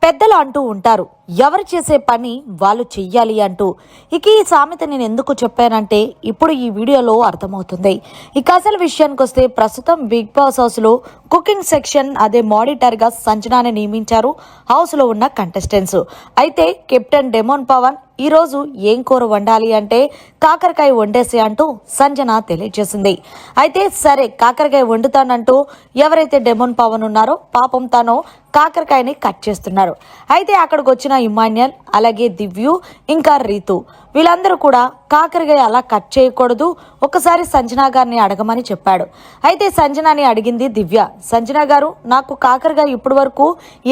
పెద్దలు అంటూ ఉంటారు, ఎవరు చేసే పని వాళ్ళు చెయ్యాలి అంటూ. ఇక ఈ సామెత నేను ఎందుకు చెప్పానంటే ఇప్పుడు ఈ వీడియోలో అర్థమవుతుంది. ఇక అసలు విషయానికి వస్తే ప్రస్తుతం బిగ్ బాస్ హౌస్ లో కుకింగ్ సెక్షన్ అదే మాడిటర్ గా సంజనాని నియమించారు హౌస్ లో ఉన్న కంటెస్టెంట్స్. అయితే కెప్టెన్ డెమోన్ పవన్ ఈ రోజు ఏం కూర వండాలి అంటే కాకరకాయ వండేసి అంటూ సంజన తెలియజేసింది. అయితే సరే కాకరకాయ వండుతానంటూ ఎవరైతే డెమోన్ పవన్ ఉన్నారో పాపం తను కాకరకాయని కట్ చేస్తున్నారు. అయితే అక్కడికి వచ్చిన ఇమాన్యుయల్ అలాగే దివ్యు ఇంకా రీతు వీళ్ళందరూ కూడా కాకరకాయ అలా కట్ చేయకూడదు, ఒకసారి సంజన గారిని అడగమని చెప్పాడు. అయితే సంజనాని అడిగింది దివ్య. సంజన గారు, నాకు కాకరకాయ ఇప్పటి వరకు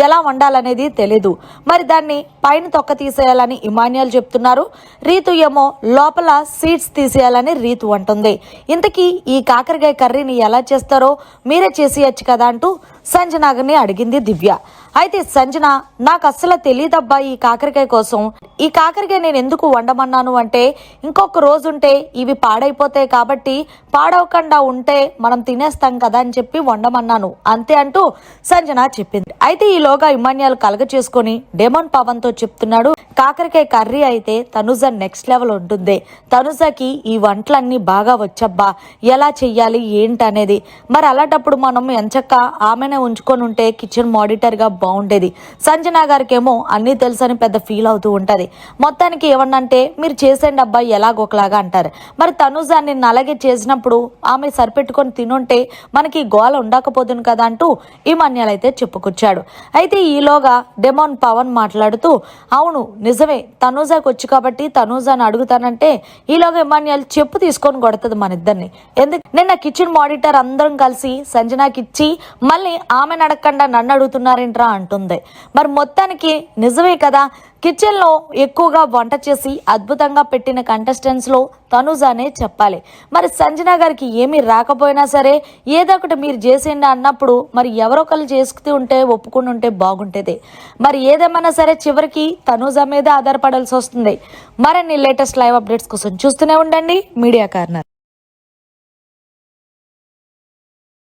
ఎలా వండాలనేది తెలీదు, మరి దాన్ని పైన తొక్క తీసేయాలని ఇమాన్యుయల్ చెప్తున్నారు, రీతు ఏమో లోపల సీడ్స్ తీసేయాలని రీతు అంటుంది. ఇంతకీ ఈ కాకరకాయ కర్రీని ఎలా చేస్తారో మీరే చేసేయచ్చు కదా అంటూ సంజనని అడిగింది దివ్య. అయితే సంజన, నాకు అస్సలు తెలియదబ్బా ఈ కాకరకాయ కోసం, ఈ కాకరకాయ నేను ఎందుకు వండమన్నాను అంటే ఇంకొక రోజు ఉంటే ఇవి పాడైపోతాయి కాబట్టి పాడవకుండా ఉంటే మనం తినేస్తాం కదా అని చెప్పి వండమన్నాను అంతే అంటూ సంజన చెప్పింది. అయితే ఈలోగా ఇమాన్యుయల్ కలగ చేసుకుని డెమోన్ పవన్ తో చెప్తున్నాడు, కాకరకాయ కర్రీ అయితే తనుజ నెక్స్ట్ లెవెల్ ఉంటుంది, తనుజకి ఈ వంటలన్నీ బాగా వచ్చబ్బా, ఎలా చెయ్యాలి ఏంటనేది, మరి అలాంటప్పుడు మనం ఎంచక్క ఆమెనే ఉంచుకొని ఉంటే కిచెన్ మాడిటర్ గా బాగుండేది. సంజన గారికి ఏమో అన్నీ తెలుసని పెద్ద ఫీల్ అవుతూ ఉంటది. మొత్తానికి ఏమన్నంటే మీరు చేసేయండి అబ్బాయి ఎలాగోకలాగా అంటారు. మరి తనుజ నిన్న అలాగే చేసినప్పుడు ఆమె సరిపెట్టుకొని తినుంటే మనకి గోల ఉండకపోతుంది కదా అంటూ ఇమాన్యుయల్ అయితే చెప్పుకొచ్చాడు. అయితే ఈలోగా డెమోన్ పవన్ మాట్లాడుతూ, అవును నిజమే తనూజాకి వచ్చి కాబట్టి తనూజాని అడుగుతానంటే ఈలోగా ఇమాన్యుయల్ చెప్పు తీసుకొని కొడుతుంది మన ఇద్దరిని. ఎందుకు నిన్న కిచెన్ మాడిటర్ అందరం కలిసి సంజనాకి ఇచ్చి మళ్ళీ ఆమె నడకుండా నన్ను అడుగుతున్నారేంట్రా అంటుంది. మరి మొత్తానికి నిజమే కదా, కిచెన్ లో ఎక్కువగా వంట చేసి అద్భుతంగా పెట్టిన కంటెస్టెంట్స్ లో తనుజానే చెప్పాలి. మరి సంజన గారికి ఏమీ రాకపోయినా సరే ఏదో ఒకటి మీరు చేసేయండి అన్నప్పుడు మరి ఎవరొకరు చేసుకుతూ ఉంటే ఒప్పుకుని ఉంటే బాగుంటేది. మరి ఏదేమన్నా సరే చివరికి తనుజా మీద ఆధారపడాల్సి వస్తుంది. మరిన్ని లేటెస్ట్ లైవ్ అప్డేట్స్ కోసం చూస్తూనే ఉండండి మీడియా కార్నర్.